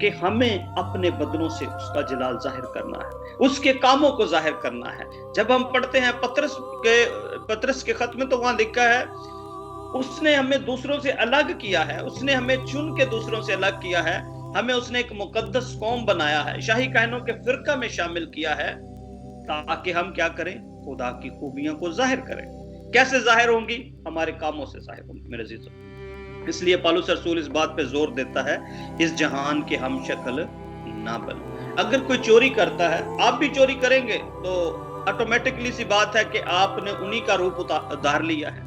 کہ ہمیں اپنے بدنوں سے اس کا جلال ظاہر کرنا ہے، اس کے کاموں کو ظاہر کرنا ہے۔ جب ہم پڑھتے ہیں پطرس کے خط میں تو وہاں لکھا ہے اس نے ہمیں دوسروں سے الگ کیا ہے، اس نے ہمیں چن کے دوسروں سے الگ کیا ہے، ہمیں اس نے ایک مقدس قوم بنایا ہے، شاہی کہنوں کے فرقہ میں شامل کیا ہے، تاکہ ہم کیا کریں؟ خدا کی خوبیوں کو ظاہر کریں۔ کیسے ظاہر ہوں گی؟ ہمارے کاموں سے ظاہر ہوں گی میرے عزیزو۔ اس لیے پالوس رسول اس بات پہ زور دیتا ہے، اس جہان کے ہم شکل نہ بن۔ اگر کوئی چوری کرتا ہے، آپ بھی چوری کریں گے تو آٹومیٹکلی سی بات ہے کہ آپ نے انہی کا روپ ادھار لیا ہے۔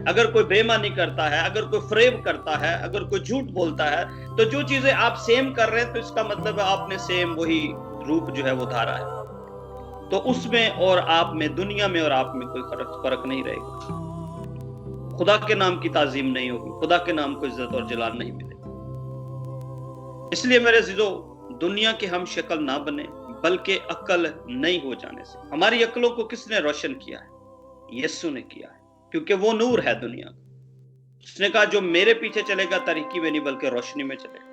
اگر کوئی بے ایمانی کرتا ہے، اگر کوئی فریب کرتا ہے، اگر کوئی جھوٹ بولتا ہے، تو جو چیزیں آپ سیم کر رہے ہیں تو اس کا مطلب ہے آپ نے سیم وہی روپ جو ہے وہ دھارا ہے۔ تو اس میں اور آپ میں، دنیا میں اور آپ میں کوئی فرق نہیں رہے گا۔ خدا کے نام کی تعظیم نہیں ہوگی، خدا کے نام کو عزت اور جلال نہیں ملے گی۔ اس لیے میرے عزیزو، دنیا کے ہم شکل نہ بنے، بلکہ عقل نہیں ہو جانے سے۔ ہماری عقلوں کو کس نے روشن کیا ہے؟ یسوع نے کیا ہے، کیونکہ وہ نور ہے دنیا کا۔ اس نے کہا جو میرے پیچھے چلے گا تاریکی میں نہیں بلکہ روشنی میں چلے گا۔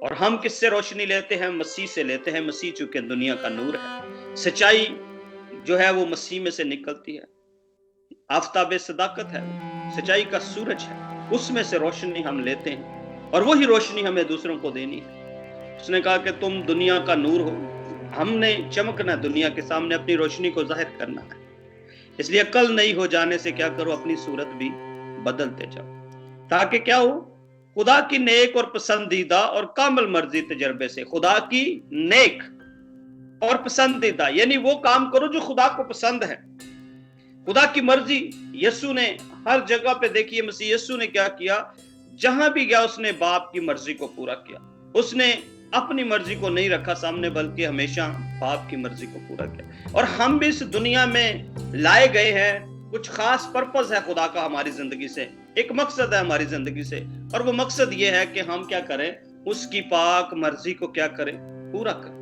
اور ہم کس سے روشنی لیتے ہیں؟ مسیح سے لیتے ہیں۔ مسیح چونکہ دنیا کا نور ہے، سچائی جو ہے وہ مسیح میں سے نکلتی ہے، آفتاب صداقت ہے، سچائی کا سورج ہے، اس میں سے روشنی ہم لیتے ہیں اور وہی روشنی ہمیں دوسروں کو دینی ہے۔ اس نے کہا کہ تم دنیا کا نور ہو، ہم نے چمکنا دنیا کے سامنے، اپنی روشنی کو ظاہر کرنا ہے۔ اس لیے عقل نہیں ہو جانے سے کیا کرو؟ اپنی صورت بھی بدلتے جاؤ، تاکہ کیا ہو؟ خدا کی نیک اور پسندیدہ اور کامل مرضی تجربے سے۔ خدا کی نیک اور پسندیدہ یعنی وہ کام کرو جو خدا کو پسند ہے۔ خدا کی مرضی، یسوع نے ہر جگہ پہ دیکھیے، مسیح یسوع نے کیا کیا؟ جہاں بھی گیا اس نے باپ کی مرضی کو پورا کیا۔ اس نے اپنی مرضی کو نہیں رکھا سامنے، بلکہ ہمیشہ باپ کی مرضی کو پورا کیا۔ اور ہم بھی اس دنیا میں لائے گئے ہیں، کچھ خاص پرپس ہے خدا کا ہماری زندگی سے، ایک مقصد ہے ہماری زندگی سے، اور وہ مقصد یہ ہے کہ ہم کیا کریں؟ اس کی پاک مرضی کو کیا کریں؟ پورا کریں۔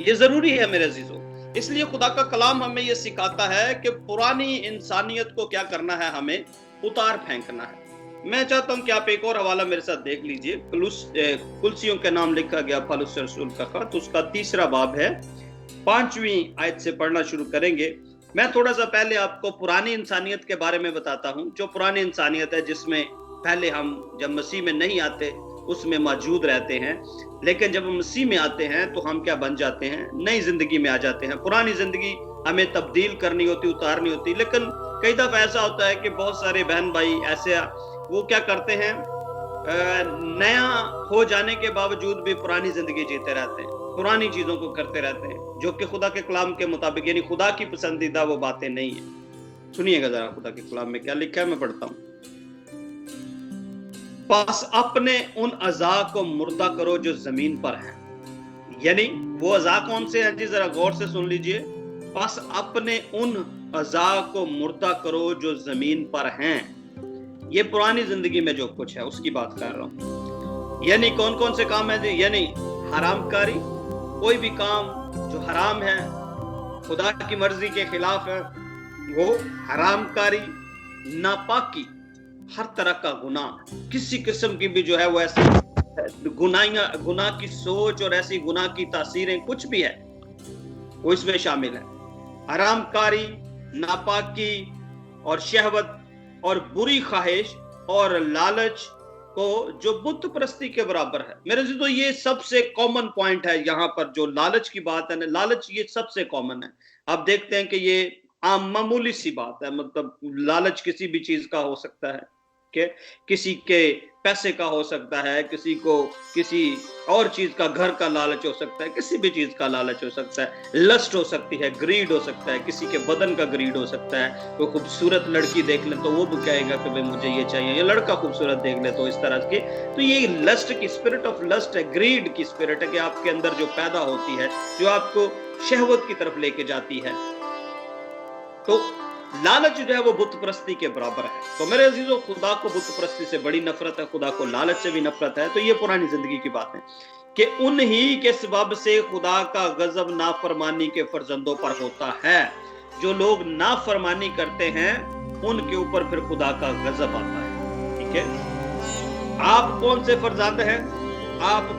یہ ضروری ہے میرے عزیزو۔ اس لیے خدا کا کلام ہمیں یہ سکھاتا ہے کہ پرانی انسانیت کو کیا کرنا ہے؟ ہمیں اتار پھینکنا ہے۔ میں چاہتا ہوں کہ آپ ایک اور حوالہ میرے ساتھ دیکھ لیجئے۔ کلسیوں کے نام لکھا گیا پالوس رسول کا خط، اس کا 3 باب ہے، 5ویں آیت سے پڑھنا شروع کریں گے۔ میں تھوڑا سا پہلے آپ کو پرانی انسانیت کے بارے میں بتاتا ہوں، جو پرانی انسانیت ہے جس میں پہلے ہم جب مسیح میں نہیں آتے اس میں موجود رہتے ہیں، لیکن جب ہم مسیح میں آتے ہیں تو ہم کیا بن جاتے ہیں؟ نئی زندگی میں آ جاتے ہیں۔ پرانی زندگی ہمیں تبدیل کرنی ہوتی، اتارنی ہوتی، لیکن کئی دفعہ ایسا ہوتا ہے کہ بہت سارے بہن بھائی ایسے وہ کیا کرتے ہیں؟ نیا ہو جانے کے باوجود بھی پرانی زندگی جیتے رہتے ہیں، پرانی چیزوں کو کرتے رہتے ہیں، جو کہ خدا کے کلام کے مطابق یعنی خدا کی پسندیدہ وہ باتیں نہیں ہیں۔ سنیے گا ذرا خدا کے کلام میں کیا لکھا ہے، میں پڑھتا ہوں۔ پس اپنے ان اعضاء کو مردہ کرو جو زمین پر ہیں۔ یعنی وہ اعضاء کون سے ہیں؟ جی ذرا غور سے سن لیجئے۔ پس اپنے ان اعضاء کو مردہ کرو جو زمین پر ہیں۔ یہ پرانی زندگی میں جو کچھ ہے اس کی بات کر رہا ہوں۔ یعنی کون کون سے کام ہیں؟ یعنی حرام کاری، کوئی بھی کام جو حرام ہے، خدا کی مرضی کے خلاف ہے، وہ حرام کاری، ناپاکی، ہر طرح کا گناہ، کسی قسم کی بھی جو ہے وہ ایسی گناہ کی سوچ اور ایسی گناہ کی تاثیریں کچھ بھی ہے وہ اس میں شامل ہے۔ حرام کاری، ناپاکی اور شہوت اور بری خواہش اور لالچ کو جو بت پرستی کے برابر ہے۔ میرے عزیزو یہ سب سے کامن پوائنٹ ہے یہاں پر، جو لالچ کی بات ہے نا، لالچ یہ سب سے کامن ہے۔ آپ دیکھتے ہیں کہ یہ عام معمولی سی بات ہے، مطلب لالچ کسی بھی چیز کا ہو سکتا ہے، کہ کسی کے پیسے کا ہو سکتا ہے، کسی کو کسی اور چیز کا، گھر کا لالچ ہو سکتا ہے، کسی بھی چیز کا لالچ ہو سکتا ہے، لسٹ ہو سکتی ہے، گریڈ ہو سکتا ہے، کسی کے بدن کا گریڈ ہو سکتا ہے۔ کوئی خوبصورت لڑکی دیکھ لے تو وہ بھی کہے گا کہ بھئی مجھے یہ چاہیے، یہ لڑکا خوبصورت دیکھ لے تو اس طرح کی۔ تو یہ لسٹ کی اسپرٹ آف لسٹ ہے، گریڈ کی اسپرٹ ہے، کہ آپ کے اندر جو پیدا ہوتی ہے، جو آپ کو شہوت کی طرف لے کے جاتی ہے۔ تو لالچ جو ہے وہ بت پرستی کے برابر ہے۔ تو میرے عزیزو خدا کو بت پرستی سے بڑی نفرت ہے، خدا کو لالچ سے بھی نفرت ہے۔ تو یہ پرانی زندگی کی بات ہے کہ انہی کے سبب سے خدا کا غضب نافرمانی کے فرزندوں پر ہوتا ہے۔ جو لوگ نافرمانی کرتے ہیں ان کے اوپر پھر خدا کا غضب آتا ہے۔ ٹھیک ہے، آپ کون سے فرزند ہیں؟ آپ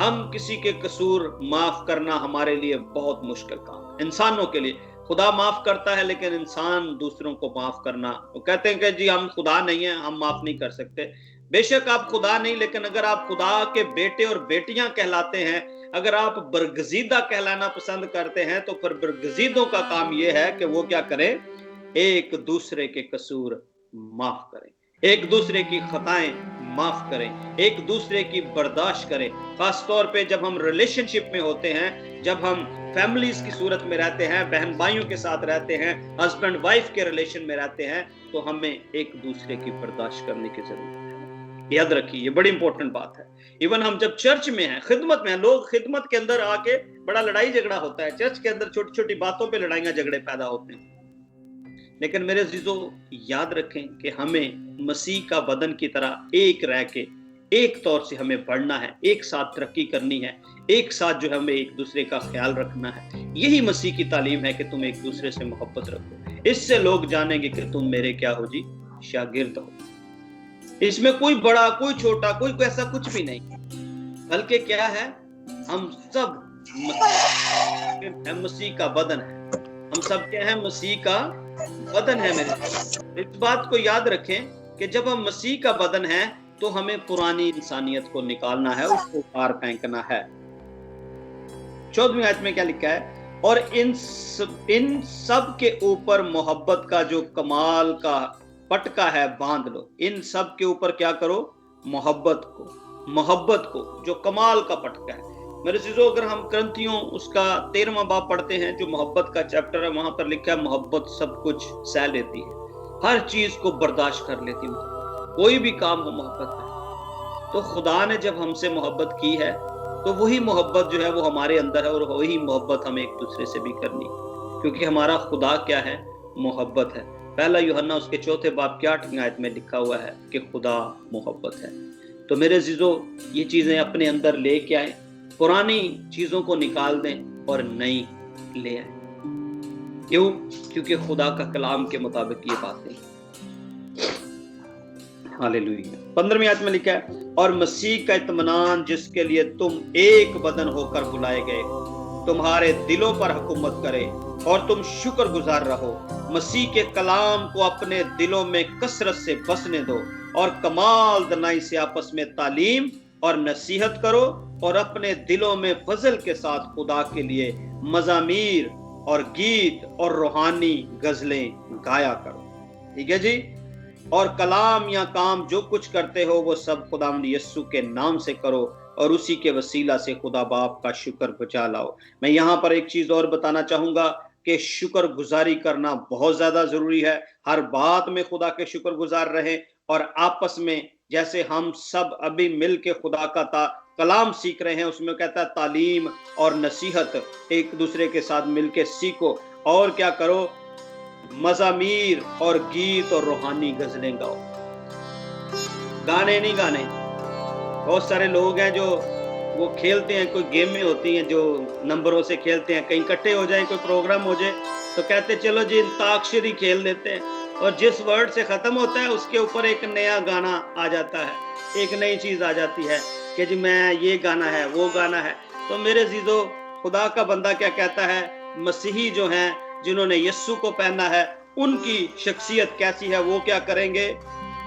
ہم کسی کے قصور معاف کرنا ہمارے لیے بہت مشکل کام ہے، انسانوں کے لیے۔ خدا معاف کرتا ہے لیکن انسان دوسروں کو معاف کرنا، وہ کہتے ہیں کہ جی ہم خدا نہیں ہیں، ہم معاف نہیں کر سکتے۔ بے شک آپ خدا نہیں، لیکن اگر آپ خدا کے بیٹے اور بیٹیاں کہلاتے ہیں، اگر آپ برگزیدہ کہلانا پسند کرتے ہیں، تو پھر برگزیدوں کا کام یہ ہے کہ وہ کیا کریں؟ ایک دوسرے کے قصور معاف کریں، ایک دوسرے کی خطائیں معاف کریں، ایک دوسرے کی برداشت کریں۔ خاص طور پہ جب ہم ریلیشن شپ میں ہوتے ہیں، جب ہم فیملیز کی صورت میں رہتے ہیں، بہن بھائیوں کے ساتھ رہتے ہیں، ہسبینڈ وائف کے ریلیشن میں رہتے ہیں، تو ہمیں ایک دوسرے کی برداشت کرنے کی ضرورت ہے۔ یاد رکھیے، یہ بڑی امپورٹنٹ بات ہے۔ ایون ہم جب چرچ میں ہیں، خدمت میں ہیں، لوگ خدمت کے اندر آ کے بڑا لڑائی جھگڑا ہوتا ہے، چرچ کے اندر چھوٹی چھوٹی باتوں پہ لڑائیاں جھگڑے پیدا ہوتے ہیں۔ لیکن میرے عزیزو، یاد رکھیں کہ ہمیں مسیح کا بدن کی طرح ایک رہ کے ایک طور سے ہمیں بڑھنا ہے، ایک ساتھ ترقی کرنی ہے، ایک ساتھ جو ہمیں ایک دوسرے کا خیال رکھنا ہے۔ یہی مسیح کی تعلیم ہے کہ تم ایک دوسرے سے محبت رکھو، اس سے لوگ جانیں گے کہ تم میرے کیا ہو جی؟ شاگرد ہو۔ اس میں کوئی بڑا، کوئی چھوٹا، کوئی ایسا کچھ بھی نہیں، بلکہ کیا ہے؟ ہم سب مسیح کا بدن ہے، ہم سب کیا ہیں؟ مسیح کا بدن ہے۔ میرے اس بات کو یاد رکھیں کہ جب ہم مسیح کا بدن ہے تو ہمیں پرانی انسانیت کو نکالنا ہے، اس کو باہر پھینکنا ہے۔ 14ویں آیت میں کیا لکھا ہے؟ اور ان سب کے اوپر محبت کا جو کمال کا پٹکا ہے باندھ لو۔ ان سب کے اوپر کیا کرو؟ محبت کو جو کمال کا پٹکا ہے۔ میرے عزیزو، اگر ہم کرنتھیوں اس کا 13واں باب پڑھتے ہیں، جو محبت کا چیپٹر ہے، وہاں پر لکھا ہے محبت سب کچھ سہ لیتی ہے، ہر چیز کو برداشت کر لیتی ہے۔ کوئی بھی کام ہو محبت ہے۔ تو خدا نے جب ہم سے محبت کی ہے تو وہی محبت جو ہے وہ ہمارے اندر ہے، اور وہی محبت ہمیں ایک دوسرے سے بھی کرنی، کیونکہ ہمارا خدا کیا ہے؟ محبت ہے۔ پہلا یوحنا اس کے 4 باب کی 8 آیت میں لکھا ہوا ہے کہ خدا محبت ہے۔ تو میرے عزیزو، یہ چیزیں اپنے اندر لے کے آئیں، پرانی چیزوں کو نکال دیں اور نئی لے آئیں۔ کیوں؟ کیونکہ خدا کا کلام کے مطابق یہ باتیں۔ ہاللیلویہ۔ 15ویں آیت میں لکھا ہے، اور مسیح کا اطمینان جس کے لیے تم ایک بدن ہو کر بلائے گئے تمہارے دلوں پر حکومت کرے، اور تم شکر گزار رہو۔ مسیح کے کلام کو اپنے دلوں میں کثرت سے بسنے دو، اور کمال دنائی سے آپس میں تعلیم اور نصیحت کرو، اور اپنے دلوں میں فضل کے ساتھ خدا کے لیے مزامیر اور گیت اور روحانی غزلیں گایا کرو۔ ٹھیک ہے جی؟ اور کلام یا کام جو کچھ کرتے ہو وہ سب خداوند یسوع کے نام سے کرو، اور اسی کے وسیلہ سے خدا باپ کا شکر بجا لاؤ۔ میں یہاں پر ایک چیز اور بتانا چاہوں گا کہ شکر گزاری کرنا بہت زیادہ ضروری ہے۔ ہر بات میں خدا کے شکر گزار رہیں، اور آپس میں جیسے ہم سب ابھی مل کے خدا کا کلام سیکھ رہے ہیں، اس میں کہتا ہے تعلیم اور نصیحت ایک دوسرے کے ساتھ مل کے سیکھو، اور کیا کرو؟ مزامیر اور گیت اور روحانی غزلیں گاؤ۔ گانے نہیں گانے۔ بہت سارے لوگ ہیں جو وہ کھیلتے ہیں، کوئی گیمیں ہوتی ہیں جو نمبروں سے کھیلتے ہیں، کہیں اکٹھے ہو جائیں، کوئی پروگرام ہو جائے تو کہتے چلو جی انتاکشری کھیل لیتے ہیں، اور جس ورڈ سے ختم ہوتا ہے اس کے اوپر ایک نیا گانا آ جاتا ہے، ایک نئی چیز آ جاتی ہے کہ جی میں یہ گانا ہے، وہ گانا ہے۔ تو میرے عزیزو، خدا کا بندہ کیا کہتا ہے؟ مسیحی جو ہیں، جنہوں نے یسوع کو پہنا ہے، ان کی شخصیت کیسی ہے؟ وہ کیا کریں گے؟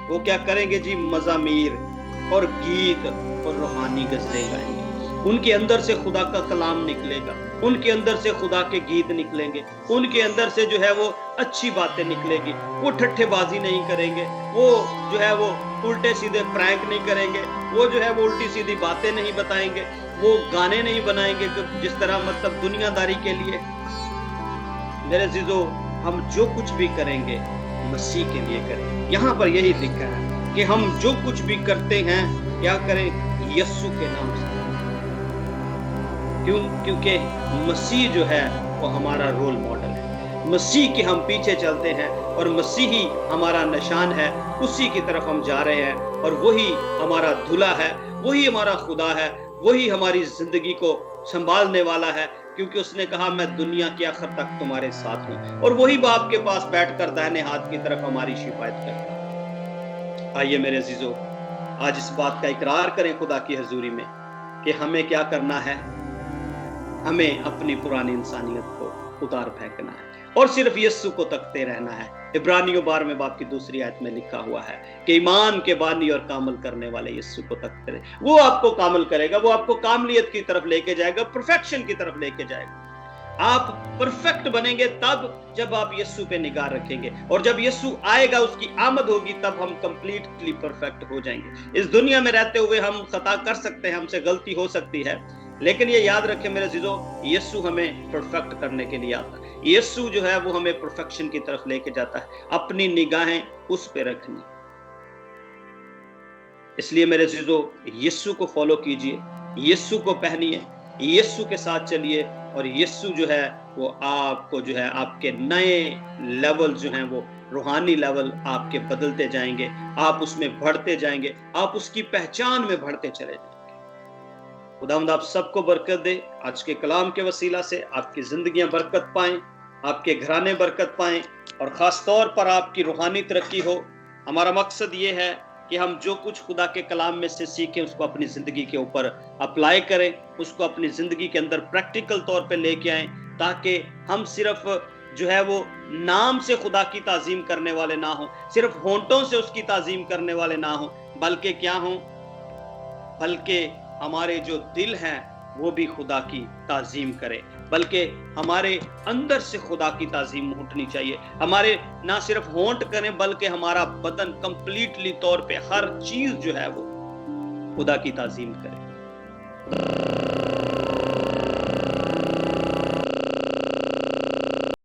وہ کیا کریں گے جی؟ مزامیر اور گیت اور روحانی غزلیں گائیں گے۔ ان کے اندر سے خدا کا کلام نکلے گا، ان کے اندر سے خدا کے گیت نکلیں گے، ان کے اندر سے جو ہے وہ اچھی باتیں نکلے گی۔ وہ ٹھٹھے بازی نہیں کریں گے، وہ جو ہے وہ الٹے سیدھے پرینک نہیں کریں گے، وہ جو ہے وہ الٹی سیدھی باتیں نہیں بتائیں گے، وہ گانے نہیں بنائیں گے جس طرح مطلب دنیا داری کے لیے۔ میرے عزیزو، ہم جو کچھ بھی کریں گے مسیح کے لیے کریں۔ یہاں پر یہی لکھا ہے کہ ہم جو کچھ بھی کرتے ہیں کیا کریں؟ یسوع کے نام سے۔ کیوں؟ کیونکہ مسیح جو ہے وہ ہمارا رول ماڈل ہے، مسیح کے ہم پیچھے چلتے ہیں، اور مسیح ہی ہمارا نشان ہے، اسی کی طرف ہم جا رہے ہیں، اور وہی ہمارا دھلا ہے، وہی ہمارا خدا ہے، وہی ہماری زندگی کو سنبھالنے والا ہے، کیونکہ اس نے کہا میں دنیا کے آخر تک تمہارے ساتھ ہوں، اور وہی باپ کے پاس بیٹھ کر دائنے ہاتھ کی طرف ہماری شفاعت کرتا ہے۔ آئیے میرے عزیزو، آج اس بات کا اقرار کریں خدا کی حضوری میں کہ ہمیں کیا کرنا ہے، ہمیں اپنی پرانی انسانیت کو اتار پھینکنا ہے اور صرف یسوع کو تکتے رہنا ہے۔ عبرانیوں 12 باب کی 2 آیت میں لکھا ہوا ہے کہ ایمان کے بانی اور کامل کرنے والے یسوع کو تکتے رہے، وہ آپ کو کامل کرے گا، وہ آپ کو کاملیت کی طرف لے کے جائے گا، پرفیکشن کی طرف لے کے جائے گا۔ آپ پرفیکٹ بنیں گے تب جب آپ یسوع پہ نگاہ رکھیں گے، اور جب یسوع آئے گا، اس کی آمد ہوگی، تب ہم کمپلیٹلی پرفیکٹ ہو جائیں گے۔ اس دنیا میں رہتے ہوئے ہم خطا کر سکتے ہیں، ہم سے غلطی ہو سکتی ہے، لیکن یہ یاد رکھیں میرے عزیزو، یسوع ہمیں پرفیکٹ کرنے کے لیے آتا ہے۔ یسوع جو ہے وہ ہمیں پرفیکشن کی طرف لے کے جاتا ہے، اپنی نگاہیں اس پہ رکھنی۔ اس لیے میرے عزیزو، یسوع کو فالو کیجئے، یسوع کو پہنیے، یسوع کے ساتھ چلیے، اور یسوع جو ہے وہ آپ کو جو ہے آپ کے نئے لیول جو ہیں وہ روحانی لیول آپ کے بدلتے جائیں گے، آپ اس میں بڑھتے جائیں گے، آپ اس کی پہچان میں بڑھتے چلے جائیں گے۔ خداوند آپ سب کو برکت دے، آج کے کلام کے وسیلہ سے آپ کی زندگیاں برکت پائیں، آپ کے گھرانے برکت پائیں، اور خاص طور پر آپ کی روحانی ترقی ہو۔ ہمارا مقصد یہ ہے کہ ہم جو کچھ خدا کے کلام میں سے سیکھیں اس کو اپنی زندگی کے اوپر اپلائی کریں، اس کو اپنی زندگی کے اندر پریکٹیکل طور پہ لے کے آئیں، تاکہ ہم صرف جو ہے وہ نام سے خدا کی تعظیم کرنے والے نہ ہوں، صرف ہونٹوں سے اس کی تعظیم کرنے والے نہ ہوں، بلکہ کیا ہوں، بلکہ ہمارے جو دل ہیں وہ بھی خدا کی تعظیم کرے، بلکہ ہمارے اندر سے خدا کی تعظیم اٹھنی چاہیے۔ ہمارے نہ صرف ہونٹ کریں بلکہ ہمارا بدن کمپلیٹلی طور پہ ہر چیز جو ہے وہ خدا کی تعظیم کرے۔